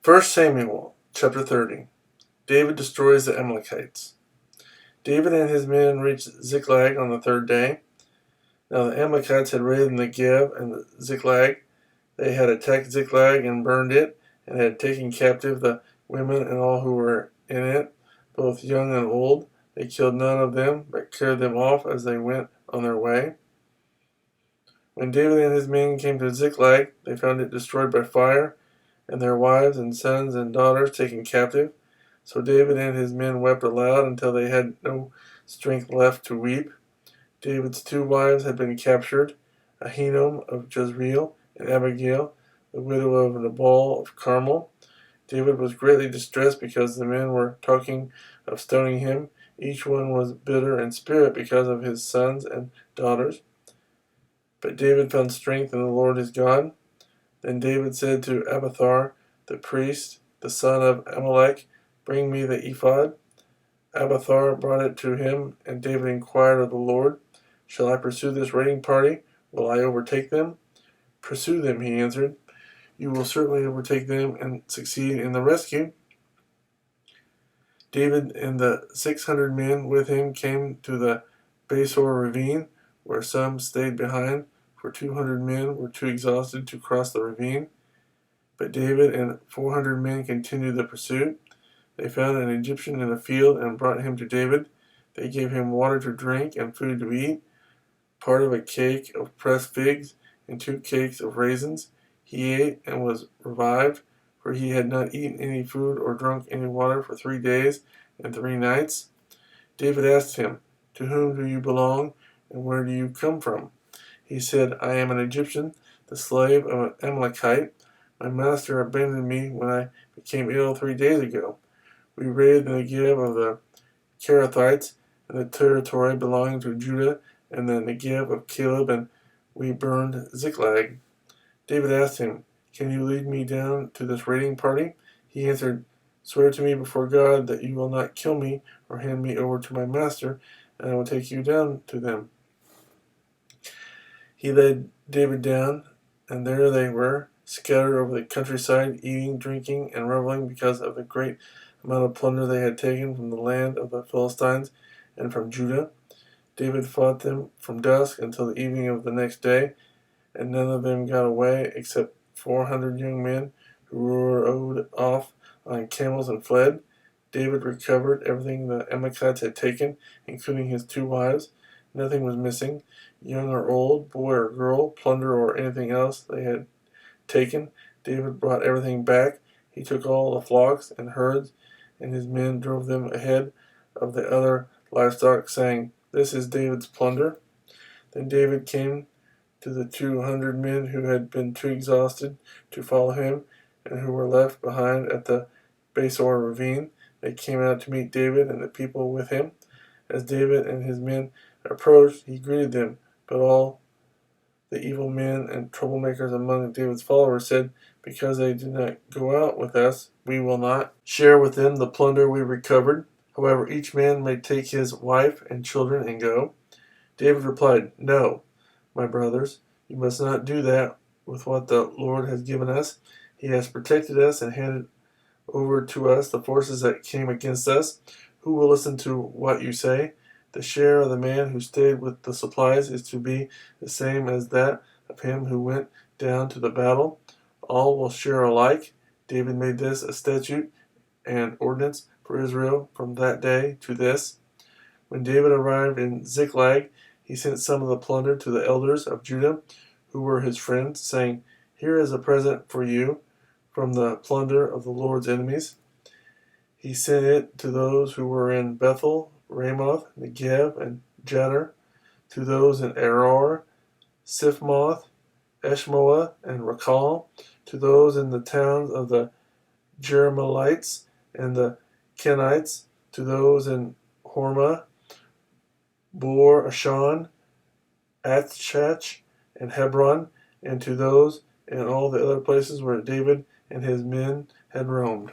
1 Samuel chapter 30. David destroys the Amalekites. David and his men reached Ziklag on the third day. Now the Amalekites had raided Negev and Ziklag. They had attacked Ziklag and burned it, and had taken captive the women and all who were in it, both young and old. They killed none of them, but carried them off as they went on their way. When David and his men came to Ziklag, they found it destroyed by fire, and their wives and sons and daughters taken captive. So David and his men wept aloud until they had no strength left to weep. David's two wives had been captured, Ahinoam of Jezreel and Abigail, the widow of Nabal of Carmel. David was greatly distressed because the men were talking of stoning him. Each one was bitter in spirit because of his sons and daughters. But David found strength in the Lord his God. Then David said to Abiathar the priest, the son of Ahimelech, "Bring me the ephod." Abiathar brought it to him, and David inquired of the Lord, "Shall I pursue this raiding party? Will I overtake them?" "Pursue them," he answered. "You will certainly overtake them and succeed in the rescue." David and the 600 men with him came to the Besor ravine, where some stayed behind, for 200 men were too exhausted to cross the ravine. But David and 400 men continued the pursuit. They found an Egyptian in a field and brought him to David. They gave him water to drink and food to eat, part of a cake of pressed figs and 2 cakes of raisins. He ate and was revived, for he had not eaten any food or drunk any water for 3 days and 3 nights. David asked him, "To whom do you belong, and where do you come from?" He said, "I am an Egyptian, the slave of an Amalekite. My master abandoned me when I became ill 3 days ago. We raided the Negev of the Kerethites and the territory belonging to Judah and the Negev of Caleb, and we burned Ziklag." David asked him, "Can you lead me down to this raiding party?" He answered, "Swear to me before God that you will not kill me or hand me over to my master, and I will take you down to them." He led David down, and there they were, scattered over the countryside, eating, drinking, and reveling because of the great amount of plunder they had taken from the land of the Philistines and from Judah. David fought them from dusk until the evening of the next day, and none of them got away except 400 young men who rode off on camels and fled. David recovered everything the Amalekites had taken, including his 2 wives. Nothing was missing, young or old, boy or girl, plunder or anything else they had taken. David brought everything back. He took all the flocks and herds, and his men drove them ahead of the other livestock, saying, "This is David's plunder." Then David came to the 200 men who had been too exhausted to follow him and who were left behind at the Besor ravine. They came out to meet David and the people with him. As David and his men approached, he greeted them, but all the evil men and troublemakers among David's followers said, "Because they did not go out with us, we will not share with them the plunder we recovered. However, each man may take his wife and children and go." David replied, "No, my brothers, you must not do that with what the Lord has given us. He has protected us and handed over to us the forces that came against us. Who will listen to what you say? The share of the man who stayed with the supplies is to be the same as that of him who went down to the battle. All will share alike." David made this a statute and ordinance for Israel from that day to this. When David arrived in Ziklag, he sent some of the plunder to the elders of Judah, who were his friends, saying, "Here is a present for you from the plunder of the Lord's enemies." He sent it to those who were in Bethel, Ramoth, Negev, and Jattir, to those in Aror, Siphmoth, Eshmoah, and Rakal, to those in the towns of the Jerahmeelites and the Kenites, to those in Hormah, Bor Ashan, Athshach, and Hebron, and to those in all the other places where David and his men had roamed.